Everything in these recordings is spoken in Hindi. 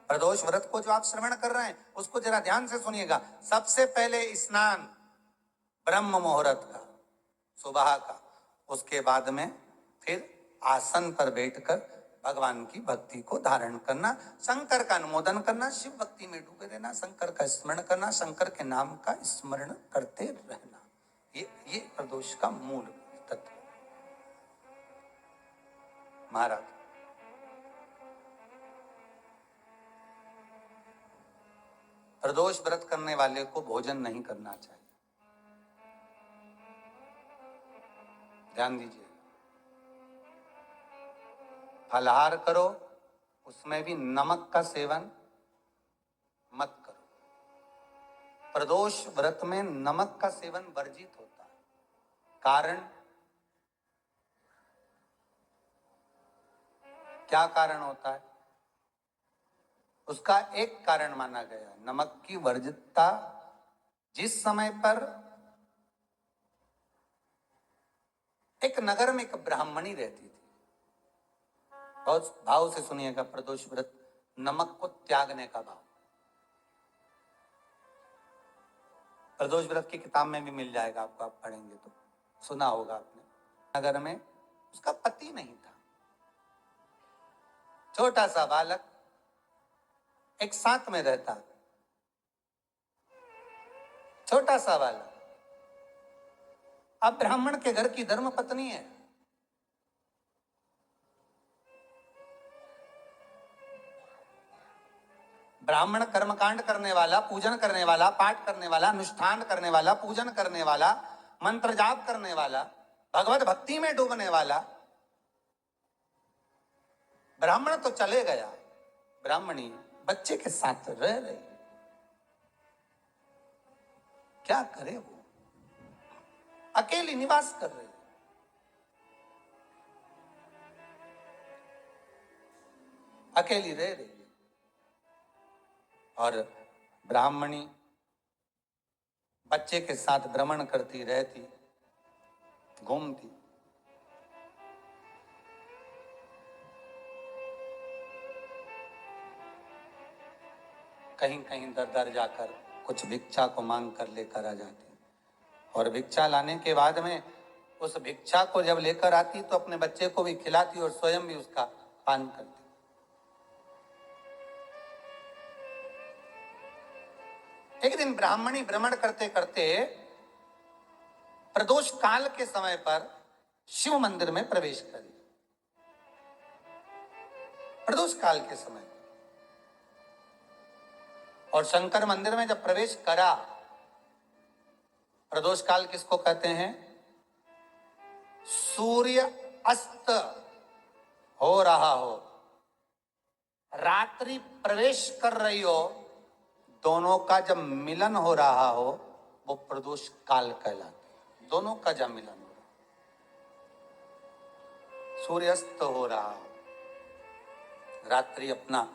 प्रदोष व्रत को जो आप श्रवण कर रहे हैं उसको जरा ध्यान से सुनिएगा। सबसे पहले स्नान ब्रह्म मुहूर्त का, सुबह का, उसके बाद में फिर आसन पर बैठकर भगवान की भक्ति को धारण करना, शंकर का अनुमोदन करना, शिव भक्ति में डूबे रहना, शंकर का स्मरण करना, शंकर के नाम का स्मरण करते रहना। ये प्रदोष का मूल तत्व। महाराज प्रदोष व्रत करने वाले को भोजन नहीं करना चाहिए। ध्यान दीजिए, फलाहार करो, उसमें भी नमक का सेवन मत करो। प्रदोष व्रत में नमक का सेवन वर्जित होता है। कारण क्या कारण होता है? उसका एक कारण माना गया है, नमक की वर्जितता। जिस समय पर एक नगर में एक ब्राह्मणी रहती थी, बहुत भाव से सुनिएगा, प्रदोष व्रत नमक को त्यागने का भाव। प्रदोष व्रत की किताब में भी मिल जाएगा आपको, आप पढ़ेंगे तो सुना होगा आपने। नगर में उसका पति नहीं था, छोटा सा बालक एक साथ में रहता, छोटा सा बालक। अब ब्राह्मण के घर की धर्म पत्नी है, ब्राह्मण कर्मकांड करने वाला, पूजन करने वाला, पाठ करने वाला, अनुष्ठान करने वाला, पूजन करने वाला, मंत्र जाप करने वाला, भगवत भक्ति में डूबने वाला। ब्राह्मण तो चले गया, ब्राह्मणी बच्चे के साथ रह रही। क्या करे वो? अकेली निवास कर रही, अकेली रह रही। और ब्राह्मणी बच्चे के साथ भ्रमण करती रहती, घूमती। कहीं कहीं दर दर जाकर कुछ भिक्षा को मांग कर लेकर आ जाती, और भिक्षा लाने के बाद में उस भिक्षा को जब लेकर आती तो अपने बच्चे को भी खिलाती और स्वयं भी उसका पान करती। एक दिन ब्राह्मणी भ्रमण करते करते प्रदोष काल के समय पर शिव मंदिर में प्रवेश करी। प्रदोष काल के समय और शंकर मंदिर में जब प्रवेश करा, प्रदोष काल किसको कहते हैं? सूर्य अस्त हो रहा हो, रात्रि प्रवेश कर रही हो, दोनों का जब मिलन हो रहा हो वो प्रदोष काल कहलाता है। दोनों का जब मिलन हो रहा, सूर्यास्त हो रहा हो, रात्रि अपना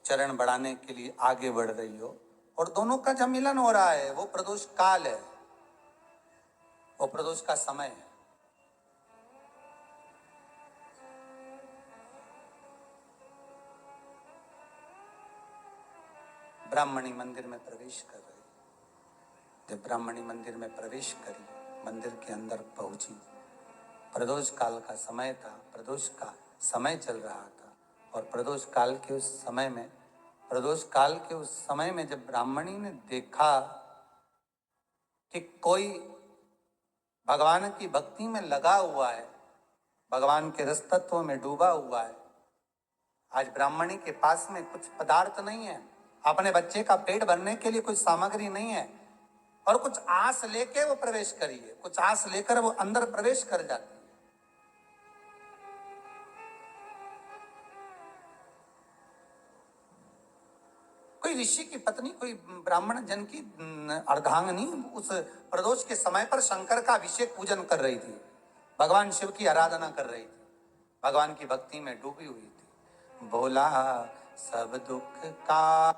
चरण बढ़ाने के लिए आगे बढ़ रही हो, और दोनों का जब मिलन हो रहा है, वो प्रदोष काल है, वो प्रदोष का समय है। ब्राह्मणी मंदिर में प्रवेश कर रही। जब ब्राह्मणी मंदिर में प्रवेश करी, मंदिर के अंदर पहुंची, प्रदोष काल का समय था, प्रदोष का समय चल रहा था। और प्रदोष काल के उस समय में, प्रदोष काल के उस समय में जब ब्राह्मणी ने देखा कि कोई भगवान की भक्ति में लगा हुआ है, भगवान के रस तत्व में डूबा हुआ है, आज ब्राह्मणी के पास में कुछ पदार्थ नहीं है, अपने बच्चे का पेट भरने के लिए कुछ सामग्री नहीं है, और कुछ आस लेके वो प्रवेश करी है, कुछ आस लेकर वो अंदर प्रवेश कर जाती है। कोई ऋषि की पत्नी, कोई ब्राह्मण जन की अर्धांगिनी उस प्रदोष के समय पर शंकर का अभिषेक पूजन कर रही थी, भगवान शिव की आराधना कर रही थी, भगवान की भक्ति में डूबी हुई थी। भोला सब दुख का